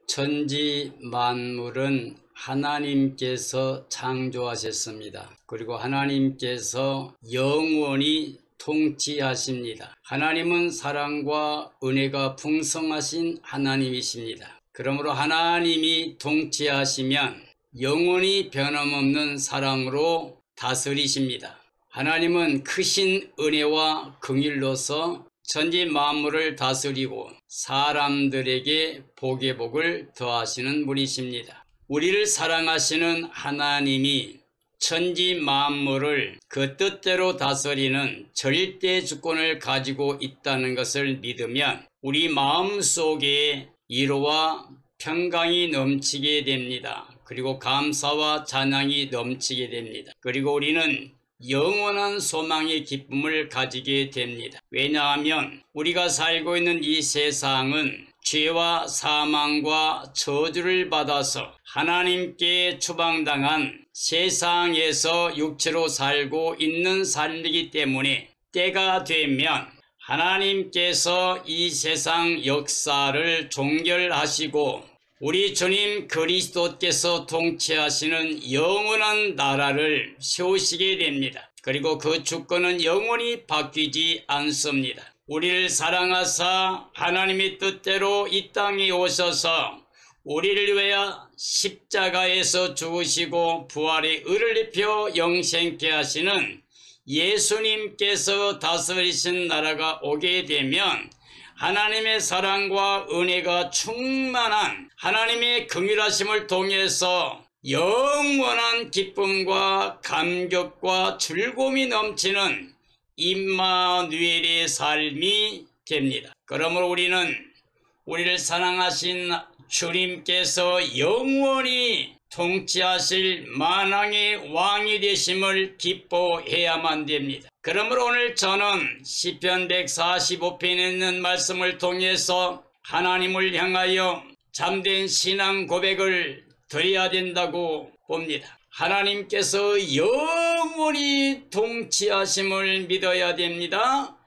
천지 만물은 하나님께서 창조하셨습니다. 그리고 하나님께서 영원히 통치하십니다. 하나님은 사랑과 은혜가 풍성하신 하나님이십니다. 그러므로 하나님이 통치하시면 영원히 변함없는 사랑으로 다스리십니다. 하나님은 크신 은혜와 긍휼로서 천지 만물을 다스리고 사람들에게 복의 복을 더하시는 분이십니다. 우리를 사랑하시는 하나님이 천지 만물을 그 뜻대로 다스리는 절대 주권을 가지고 있다는 것을 믿으면 우리 마음속에 위로와 평강이 넘치게 됩니다. 그리고 감사와 찬양이 넘치게 됩니다. 그리고 우리는 영원한 소망의 기쁨을 가지게 됩니다. 왜냐하면 우리가 살고 있는 이 세상은 죄와 사망과 저주를 받아서 하나님께 추방당한 세상에서 육체로 살고 있는 삶이기 때문에 때가 되면 하나님께서 이 세상 역사를 종결하시고 우리 주님 그리스도께서 통치하시는 영원한 나라를 세우시게 됩니다. 그리고 그 주권은 영원히 바뀌지 않습니다. 우리를 사랑하사 하나님의 뜻대로 이 땅에 오셔서 우리를 위하여 십자가에서 죽으시고 부활의 의를 입혀 영생케 하시는 예수님께서 다스리신 나라가 오게 되면 하나님의 사랑과 은혜가 충만한 하나님의 긍휼하심을 통해서 영원한 기쁨과 감격과 즐거움이 넘치는 임마누엘의 삶이 됩니다. 그러므로 우리는 우리를 사랑하신 주님께서 영원히 통치하실 만왕의 왕이 되심을 기뻐해야만 됩니다. 그러므로 오늘 저는 시편 145편에 있는 말씀을 통해서 하나님을 향하여 참된 신앙 고백을 드려야 된다고 봅니다. 하나님께서 영원히 통치하심을 믿어야 됩니다.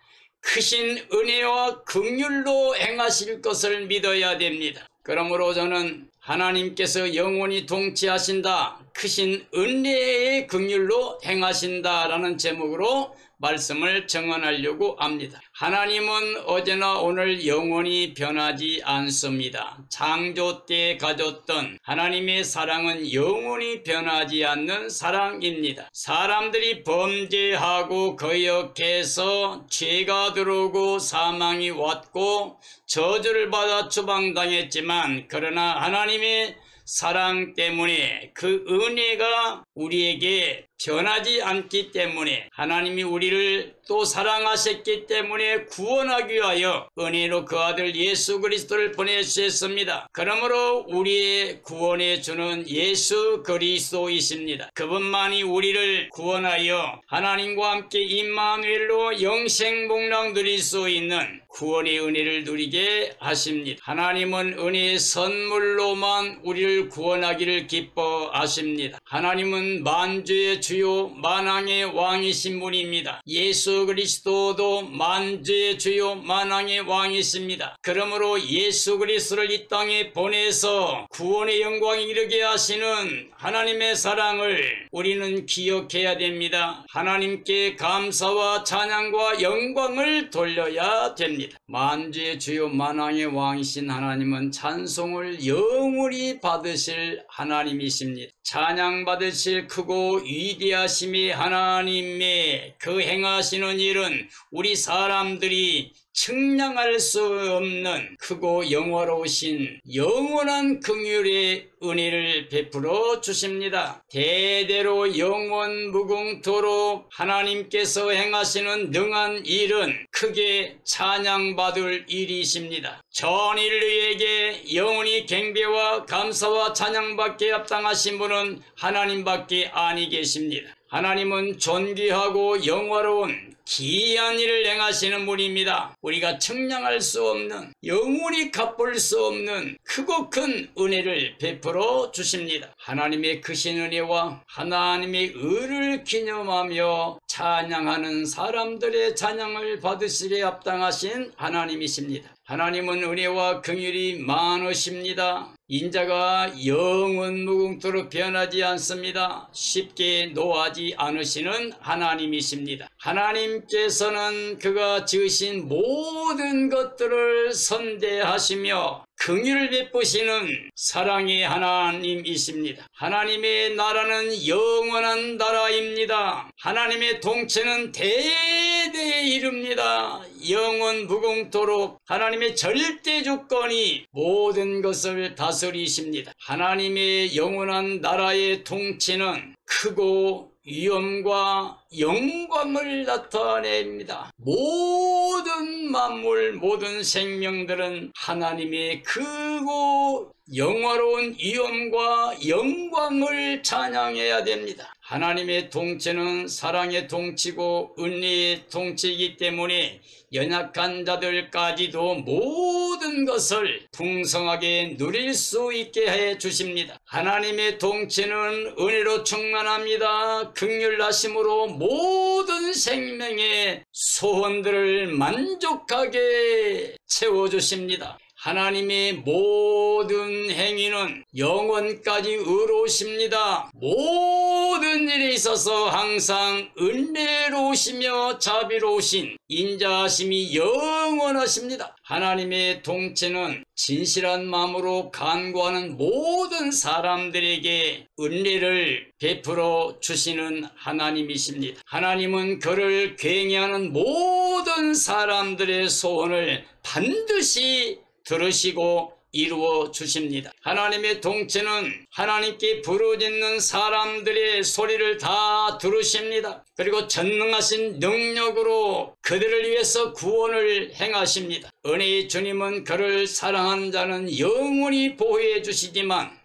크신 은혜와 긍휼로 행하실 것을 믿어야 됩니다. 그러므로 저는 하나님께서 영원히 통치하신다, 크신 은혜의 긍휼로 행하신다라는 제목으로 말씀을 증언하려고 합니다. 하나님은 어제나 오늘 영원히 변하지 않습니다. 창조 때 가졌던 하나님의 사랑은 영원히 변하지 않는 사랑입니다. 사람들이 범죄하고 거역해서 죄가 들어오고 사망이 왔고 저주를 받아 추방당했지만 그러나 하나님의 사랑 때문에 그 은혜가 우리에게 변하지 않기 때문에 하나님이 우리를 또 사랑하셨기 때문에 구원하기 위하여 은혜로 그 아들 예수 그리스도를 보내주셨습니다. 그러므로 우리의 구원해 주는 예수 그리스도이십니다. 그분만이 우리를 구원하여 하나님과 함께 임마누엘로 영생복락 누릴 수 있는 구원의 은혜를 누리게 하십니다. 하나님은 은혜의 선물로만 우리를 구원하기를 기뻐하십니다. 하나님은 만주의 주요 만왕의 왕이신 분입니다. 예수 그리스도도 만주의 주요 만왕의 왕이십니다. 그러므로 예수 그리스도를 이 땅에 보내서 구원의 영광에 이르게 하시는 하나님의 사랑을 우리는 기억해야 됩니다. 하나님께 감사와 찬양과 영광을 돌려야 됩니다. 만주의 주요 만왕의 왕이신 하나님은 찬송을 영원히 받으실 하나님이십니다. 찬양 받으실 크고 위대하심의 하나님의 그 행하시는 일은 우리 사람들이 측량할 수 없는 크고 영화로우신 영원한 긍휼의 은혜를 베풀어 주십니다. 대대로 영원 무궁토록 하나님께서 행하시는 능한 일은 크게 찬양받을 일이십니다. 전 인류에게 영원히 경배와 감사와 찬양받게 합당하신 분은 하나님밖에 아니 계십니다. 하나님은 존귀하고 영화로운 기이한 일을 행하시는 분입니다. 우리가 측량할 수 없는 영원히 갚을 수 없는 크고 큰 은혜를 베풀어 주십니다. 하나님의 크신 은혜와 하나님의 의를 기념하며 찬양하는 사람들의 찬양을 받으시기에 합당하신 하나님이십니다. 하나님은 은혜와 긍휼이 많으십니다. 인자가 영원 무궁토록 변하지 않습니다. 쉽게 노하지 않으시는 하나님이십니다. 하나님께서는 그가 지으신 모든 것들을 선대하시며 긍휼을 베푸시는 사랑의 하나님이십니다. 하나님의 나라는 영원한 나라입니다. 하나님의 통치는 대대에 이릅니다. 영원 무궁토록 하나님의 절대 주권이 모든 것을 다스리십니다. 하나님의 영원한 나라의 통치는 크고 위엄과 영광을 나타냅니다. 모든 만물, 모든 생명들은 하나님의 크고 영화로운 위엄과 영광을 찬양해야 됩니다. 하나님의 통치는 사랑의 통치고 은혜의 통치이기 때문에 연약한 자들까지도 모든 것을 풍성하게 누릴 수 있게 해 주십니다. 하나님의 통치는 은혜로 충만합니다. 긍휼하심으로 모든 생명의 소원들을 만족하게 채워주십니다. 하나님의 모든 행위는 영원까지 의로우십니다. 모든 일에 있어서 항상 은혜로우시며 자비로우신 인자하심이 영원하십니다. 하나님의 통치는 진실한 마음으로 간구하는 모든 사람들에게 은혜를 베풀어 주시는 하나님이십니다. 하나님은 그를 굉해하는 모든 사람들의 소원을 반드시 들으시고 이루어 주십니다. 하나님의 통치는 하나님께 부르짖는 사람들의 소리를 다 들으십니다. 그리고 전능하신 능력으로 그들을 위해서 구원을 행하십니다. 은혜의 주님은 그를 사랑하는 자는 영원히 보호해 주시지만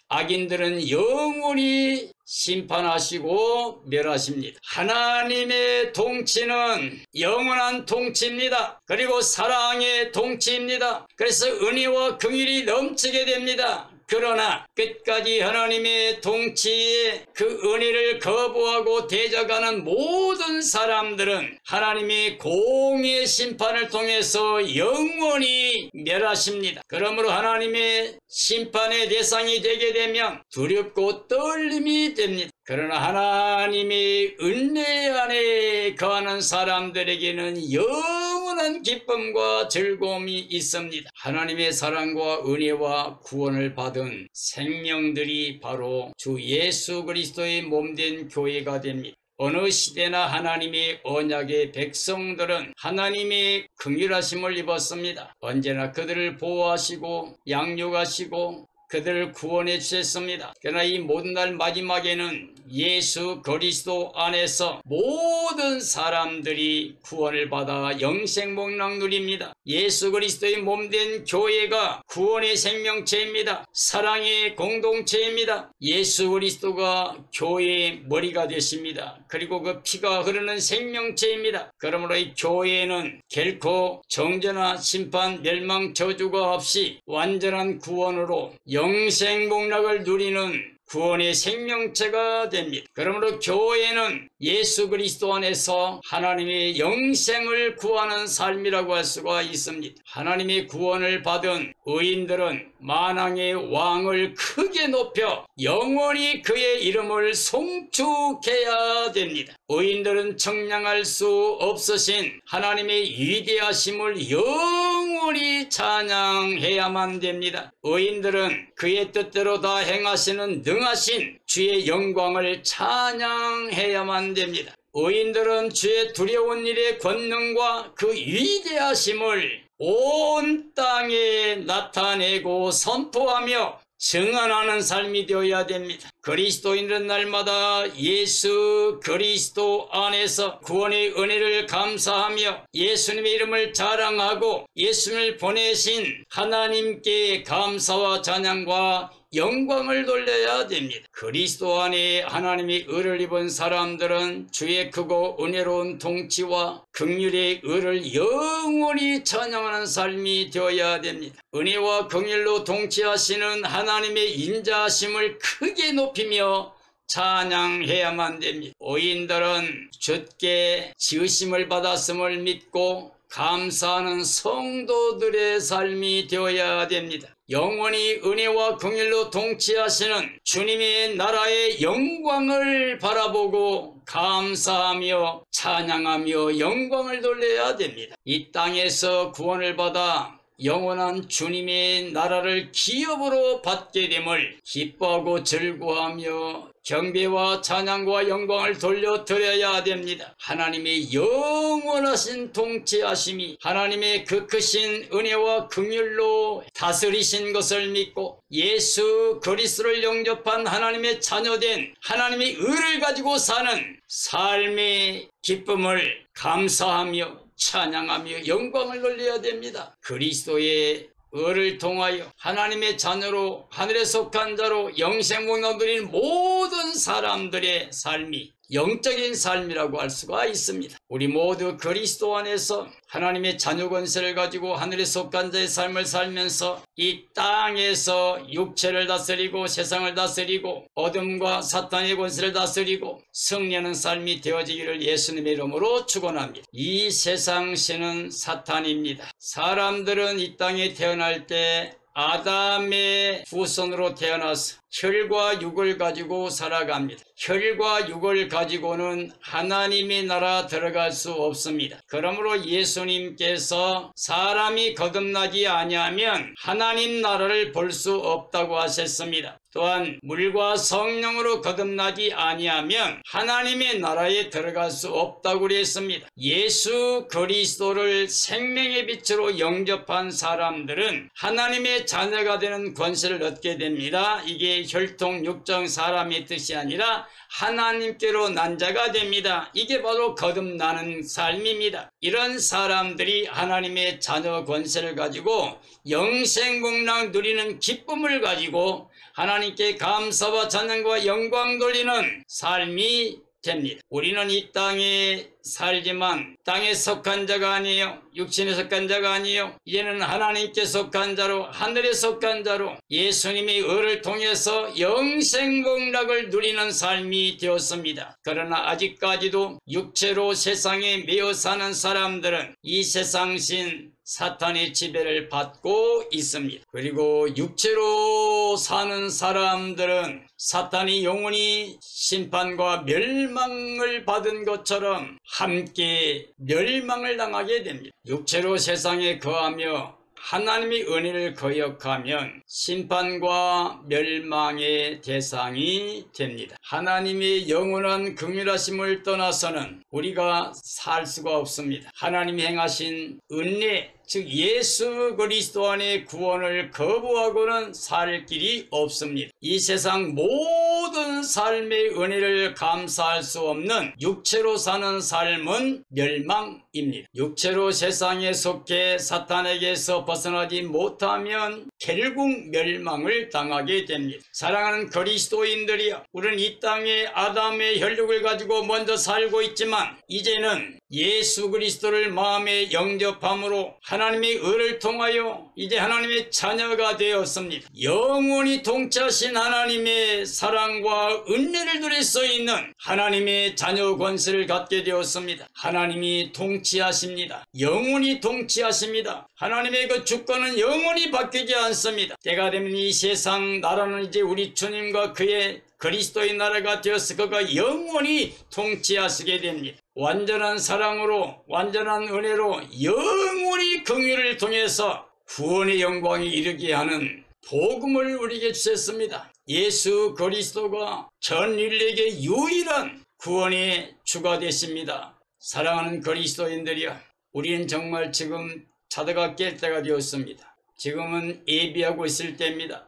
악인들은 영원히 심판하시고 멸하십니다. 하나님의 통치는 영원한 통치입니다. 그리고 사랑의 통치입니다. 그래서 은혜와 긍휼이 넘치게 됩니다. 그러나 끝까지 하나님의 통치에 그 은혜를 거부하고 대적하는 모든 사람들은 하나님의 공의의 심판을 통해서 영원히 멸하십니다. 그러므로 하나님의 심판의 대상이 되게 되면 두렵고 떨림이 됩니다. 그러나 하나님의 은혜 안에 거하는 사람들에게는 영원한 기쁨과 즐거움이 있습니다. 하나님의 사랑과 은혜와 구원을 받은 생명들이 바로 주 예수 그리스도의 몸된 교회가 됩니다. 어느 시대나 하나님의 언약의 백성들은 하나님의 긍휼하심을 입었습니다. 언제나 그들을 보호하시고 양육하시고 그들을 구원해 주셨습니다. 그러나 이 모든 날 마지막에는 예수 그리스도 안에서 모든 사람들이 구원을 받아 영생복락 누립니다. 예수 그리스도의 몸된 교회가 구원의 생명체입니다. 사랑의 공동체입니다. 예수 그리스도가 교회의 머리가 되십니다. 그리고 그 피가 흐르는 생명체입니다. 그러므로 이 교회는 결코 정죄나 심판, 멸망, 저주가 없이 완전한 구원으로 영생복락을 누리는 구원의 생명체가 됩니다. 그러므로 교회는 예수 그리스도 안에서 하나님의 영생을 구하는 삶이라고 할 수가 있습니다. 하나님의 구원을 받은 의인들은 만왕의 왕을 크게 높여 영원히 그의 이름을 송축해야 됩니다. 의인들은 청량할 수 없으신 하나님의 위대하심을 영원히 찬양해야만 됩니다. 의인들은 그의 뜻대로 다 행하시는 능하신 주의 영광을 찬양해야만 됩니다. 의인들은 주의 두려운 일의 권능과 그 위대하심을 온 땅에 나타내고 선포하며 증언하는 삶이 되어야 됩니다. 그리스도인들은 날마다 예수 그리스도 안에서 구원의 은혜를 감사하며 예수님의 이름을 자랑하고 예수님을 보내신 하나님께 감사와 찬양과 영광을 돌려야 됩니다. 그리스도 안에 하나님의 의를 입은 사람들은 주의 크고 은혜로운 통치와 긍휼의 의를 영원히 찬양하는 삶이 되어야 됩니다. 은혜와 긍휼로 통치하시는 하나님의 인자하심을 크게 높이며 찬양해야만 됩니다. 의인들은 주께 지으심을 받았음을 믿고 감사하는 성도들의 삶이 되어야 됩니다. 영원히 은혜와 긍휼로 통치하시는 주님의 나라의 영광을 바라보고 감사하며 찬양하며 영광을 돌려야 됩니다. 이 땅에서 구원을 받아 영원한 주님의 나라를 기업으로 받게 됨을 기뻐하고 즐거워하며 경배와 찬양과 영광을 돌려드려야 됩니다. 하나님의 영원하신 통치하심이 하나님의 그 크신 은혜와 긍휼로 다스리신 것을 믿고 예수 그리스도를 영접한 하나님의 자녀된 하나님의 의를 가지고 사는 삶의 기쁨을 감사하며 찬양하며 영광을 돌려야 됩니다. 그리스도의 의를 통하여 하나님의 자녀로 하늘에 속한 자로 영생복을 누리는 모든 사람들의 삶이 영적인 삶이라고 할 수가 있습니다. 우리 모두 그리스도 안에서 하나님의 자녀 권세를 가지고 하늘에 속한 자의 삶을 살면서 이 땅에서 육체를 다스리고 세상을 다스리고 어둠과 사탄의 권세를 다스리고 승리하는 삶이 되어지기를 예수님의 이름으로 축원합니다. 이 세상 신은 사탄입니다. 사람들은 이 땅에 태어날 때 아담의 후손으로 태어나서 혈과 육을 가지고 살아갑니다. 혈과 육을 가지고는 하나님의 나라 들어갈 수 없습니다. 그러므로 예수님께서 사람이 거듭나지 아니하면 하나님 나라를 볼 수 없다고 하셨습니다. 또한 물과 성령으로 거듭나지 아니하면 하나님의 나라에 들어갈 수 없다고 그랬습니다. 예수 그리스도를 생명의 빛으로 영접한 사람들은 하나님의 자녀가 되는 권세를 얻게 됩니다. 이게 혈통 육정 사람의 뜻이 아니라 하나님께로 난 자가 됩니다. 이게 바로 거듭나는 삶입니다. 이런 사람들이 하나님의 자녀 권세를 가지고 영생복락 누리는 기쁨을 가지고 하나님께 감사와 찬양과 영광 돌리는 삶이 됩니다. 우리는 이 땅에 살지만 땅에 속한 자가 아니에요. 육신에 속한 자가 아니에요. 이제는 하나님께 속한 자로 하늘에 속한 자로 예수님의 의를 통해서 영생복락을 누리는 삶이 되었습니다. 그러나 아직까지도 육체로 세상에 매여 사는 사람들은 이 세상신 사탄의 지배를 받고 있습니다. 그리고 육체로 사는 사람들은 사탄이 영원히 심판과 멸망을 받은 것처럼 함께 멸망을 당하게 됩니다. 육체로 세상에 거하며 하나님의 은혜를 거역하면 심판과 멸망의 대상이 됩니다. 하나님의 영원한 긍휼하심을 떠나서는 우리가 살 수가 없습니다. 하나님이 행하신 은혜, 즉 예수 그리스도 안의 구원을 거부하고는 살 길이 없습니다. 이 세상 모든 삶의 은혜를 감사할 수 없는 육체로 사는 삶은 멸망입니다. 육체로 세상에 속해 사탄에게서 벗어나지 못하면 결국 멸망을 당하게 됩니다. 사랑하는 그리스도인들이여, 우리는 이 땅에 아담의 혈육을 가지고 먼저 살고 있지만 이제는 예수 그리스도를 마음에 영접함으로 하나님의 의를 통하여 이제 하나님의 자녀가 되었습니다. 영원히 통치하신 하나님의 사랑과 은혜를 누릴 수 있는 하나님의 자녀 권세를 갖게 되었습니다. 하나님이 통치하십니다. 영원히 통치하십니다. 하나님의 그 주권은 영원히 바뀌지 않습니다. 때가 되면 이 세상 나라는 이제 우리 주님과 그의 그리스도의 나라가 되어서 그가 영원히 통치하시게 됩니다. 완전한 사랑으로 완전한 은혜로 영원히 긍휼을 통해서 구원의 영광에 이르게 하는 복음을 우리에게 주셨습니다. 예수 그리스도가 전 인류에게 유일한 구원의 주가 되십니다. 사랑하는 그리스도인들이여, 우리는 정말 지금 자다가 깰 때가 되었습니다. 지금은 예비하고 있을 때입니다.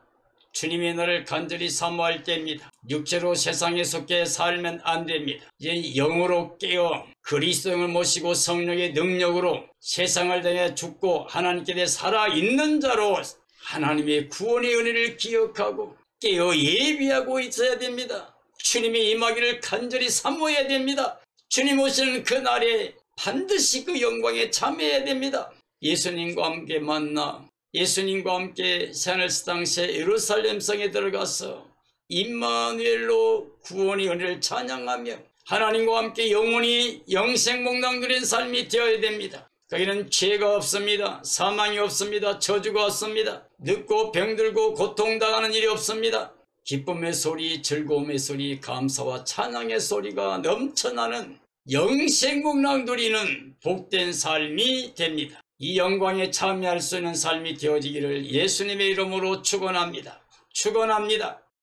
주님의 나라를 간절히 사모할 때입니다. 육체로 세상에 속해 살면 안 됩니다. 이제 영으로 깨어 그리스도를 모시고 성령의 능력으로 세상을 대해 죽고 하나님께 대해 살아있는 자로 하나님의 구원의 은혜를 기억하고 깨어 예비하고 있어야 됩니다. 주님의 임하기를 간절히 사모해야 됩니다. 주님 오시는 그날에 반드시 그 영광에 참여해야 됩니다. 예수님과 함께 만나 예수님과 함께 새하늘에서 당시에 예루살렘 성에 들어가서 임마누엘로 구원의 은혜를 찬양하며 하나님과 함께 영원히 영생복락 누린 삶이 되어야 됩니다. 거기는 죄가 없습니다. 사망이 없습니다. 저주가 없습니다. 늙고 병들고 고통당하는 일이 없습니다. 기쁨의 소리, 즐거움의 소리, 감사와 찬양의 소리가 넘쳐나는 영생국락 누리는 복된 삶이 됩니다. 이 영광에 참여할 수 있는 삶이 되어지기를 예수님의 이름으로 축원합니다. 축원합니다.